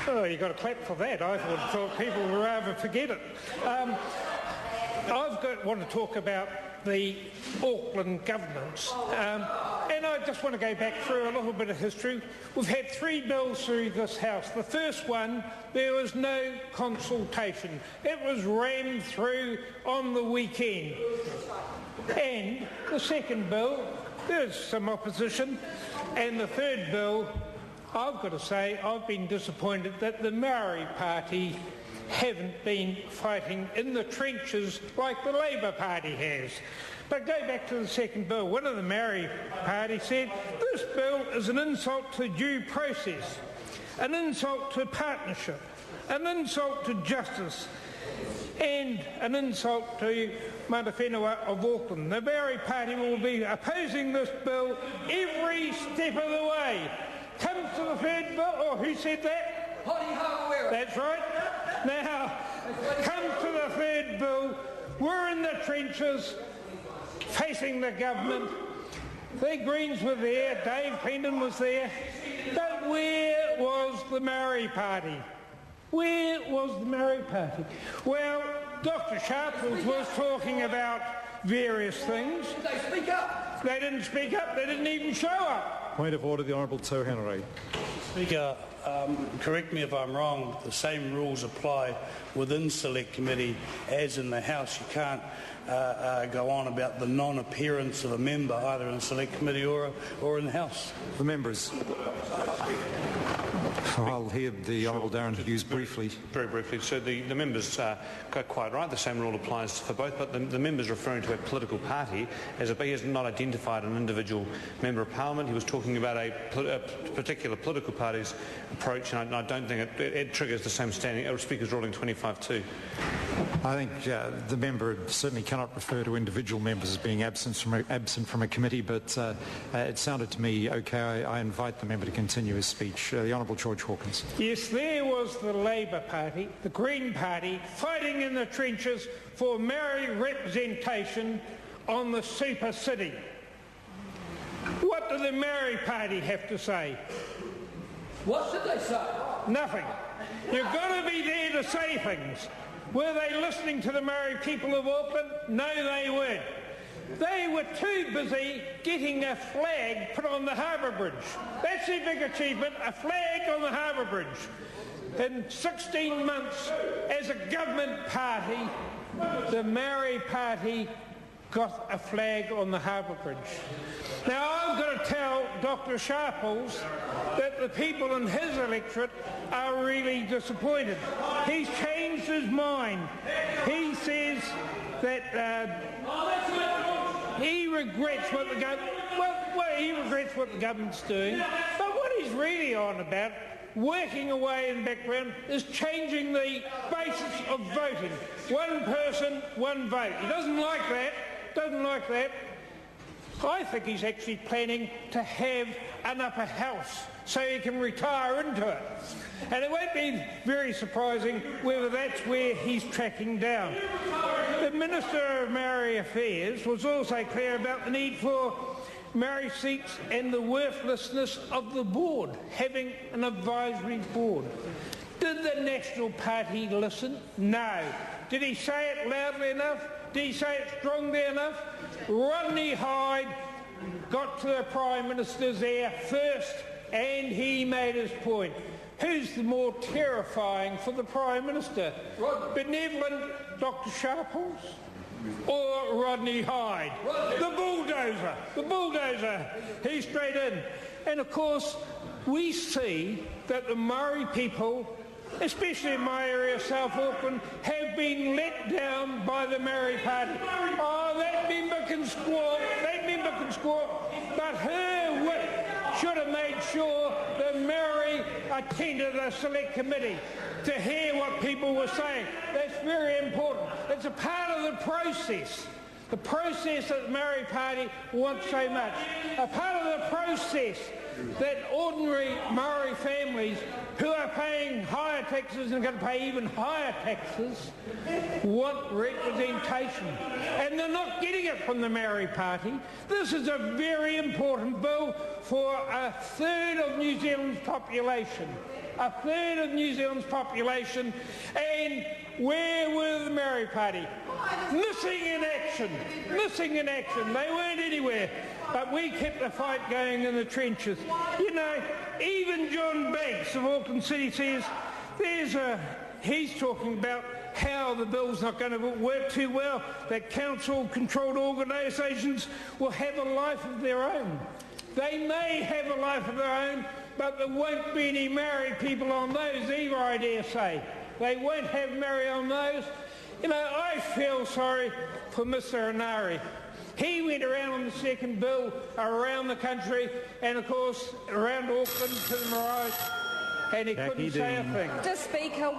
Oh, you got to clap for that. I thought people would rather forget it. Want to talk about the Auckland governments, and I just want to go back through a little bit of history. We've had 3 bills through this House. The first one, there was no consultation. It was rammed through on the weekend. And the second bill, there's some opposition. And the third bill, I've got to say, I've been disappointed that the Maori Party haven't been fighting in the trenches like the Labour Party has. But go back to the second bill. One of the Maori Party said, this bill is an insult to due process, an insult to partnership, an insult to justice, and an insult to Mana Whenua of Auckland. The Maori Party will be opposing this bill every step of the way. Comes to the third bill, oh, who said that? That's right. Now, come to the third bill. We're in the trenches, facing the government. The Greens were there, Dave Pendon was there. But where was the Maori Party? Where was the Maori Party? Well, Dr. Sharples was talking about various things. Did they speak up? They didn't speak up, they didn't even show up. Point of order, the Honourable Tauhanarei. Speaker, correct me if I'm wrong, the same rules apply within Select Committee as in the House. You can't go on about the non-appearance of a member either in the Select Committee or in the House. The members. I'll hear the Honourable Darren Hughes briefly. Very briefly. So the members got quite right. The same rule applies for both, but the member's referring to a political party. He has not identified an individual member of Parliament. He was talking about a particular political party's approach, and I don't think it triggers the same standing. Speaker's ruling 25-2. I think the member certainly cannot refer to individual members as being absent from a committee, but it sounded to me okay. I invite the member to continue his speech. The Honourable George Hawkins. Yes, there was the Labour Party, the Green Party, fighting in the trenches for Maori representation on the super city. What did the Maori Party have to say? What should they say? Nothing. You've got to be there to say things. Were they listening to the Maori people of Auckland? No, they weren't. They were too busy getting a flag put on the harbour bridge. That's their big achievement, a flag on the harbour bridge. In 16 months as a government party, the Maori Party got a flag on the harbour bridge. Now, I've got to tell Dr. Sharples that the people in his electorate are really disappointed. He's changed his mind. He says that he regrets what the government's doing, but what he's really on about, working away in the background, is changing the basis of voting. One person, one vote. He doesn't like that. I think he's actually planning to have an upper house so he can retire into it. And it won't be very surprising whether that's where he's tracking down. The Minister of Maori Affairs was also clear about the need for Maori seats and the worthlessness of the board, having an advisory board. Did the National Party listen? No. Did he say it loudly enough? Did he say it strongly enough? Rodney Hyde got to the Prime Minister's ear first and he made his point. Who's the more terrifying for the Prime Minister? Benevolent Dr. Sharples or Rodney Hyde? The bulldozer. He's straight in. And of course, we see that the Maori people, especially in my area, South Auckland, have been let down by the Maori Party. Oh, that member can squawk, but her whip should have made sure the Maori attended the Select Committee to hear what people were saying. That's very important. It's a part of the process that the Maori Party wants so much. A part of the process that ordinary Maori families who are paying higher taxes and going to pay even higher taxes want representation. And they're not getting it from the Maori Party. This is a very important bill for a third of New Zealand's population. a third of New Zealand's population, and where were the Maori Party? Missing in action. They weren't anywhere. But we kept the fight going in the trenches. You know, even John Banks of Auckland City says he's talking about how the bill's not going to work too well, that council-controlled organisations will have a life of their own. They may have a life of their own, but there won't be any Maori people on those either, I dare say. They won't have Maori on those. You know, I feel sorry for Mr. Inari. He went around on the second bill around the country and, of course, around Auckland to the Marae, and he couldn't say a thing. Mr. Speaker.